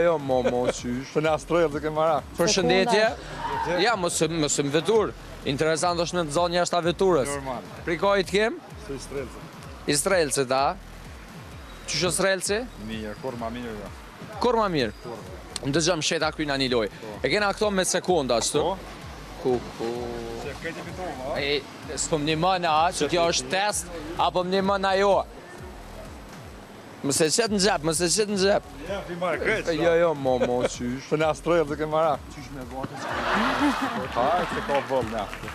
Jo, mo, qysh. Për në astrojë të kemë mara. Përshëndetje. Ja, mos më vetur. Interesant është në të zonë jashtë veturës. Normal. Prikoj të kem? Se i strelëse. I strelëse, da? Qysh është strelëse? Mirë, kur ma mirë jo. Kur ma mirë? Më dëgjëm sheta kryna një loj. E kena këto me sekonda, ashtu? Ku? Se këtë i pitova, E, s'po më një mëna, që kjo është test, apo më një mëna jo? Mëse qëtë në gjep, Ja, fi marë këtë. Jo, mo, qysh. Për në astrojë të kemë mara. Qysh me vatës? Hajë, se ka vëllë në aftë.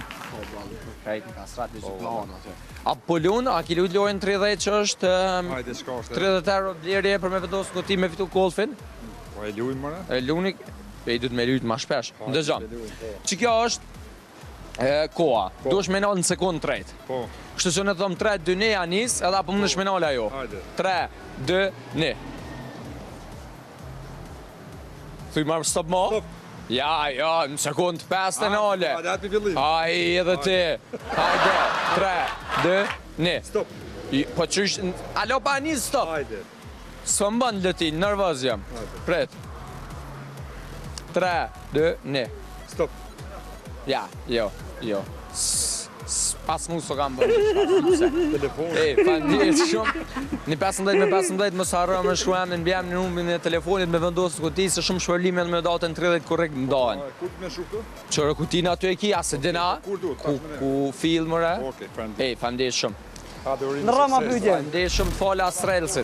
Krejt në kastrat në planë atë. A polun, a ki lujt lojnë 30 që është Hajde, shka është. 30 euro blerje për me vendosë në ti me fitu golfin? Po e lujnë mëre? E luni, e i du të me lujt ma shpesh. Ndëgjëm, që kjo është koa, du është menal në sekundë 3. Po. Kështë që në thëmë 3, 2, 1, anis, edhe apo më në shmenal ajo. Hajde. 3, 2, 1. Thuj marë stop mo? Stop. Ja, në sekundë 5 të nale. Hajde, atë për fillim. Hajde edhe ti. Hajde, 3, 2, 1. Stop. Po qysh, alo pa anis, stop. Hajde. Së më bënë lëtin, nervoz jam. Pret. 3, 2, 1. Stop. Ja, jo. Pas mu së kam bërë. Telefon. E, falënderit shumë. Një 15 mos harro me shkruan në mbjem në numrin e telefonit me vendosë kuti se shumë shpërlime me datën 30 korrekt ndahen. Kur të me shukë? Qërë kutina aty e ki, asë dina? Kur duhet? Ku film mëre? Okej, falënderit. E, falënderit shumë. Hajde, urim. Në rama pyetje. Falënderit shumë të fala strelësit.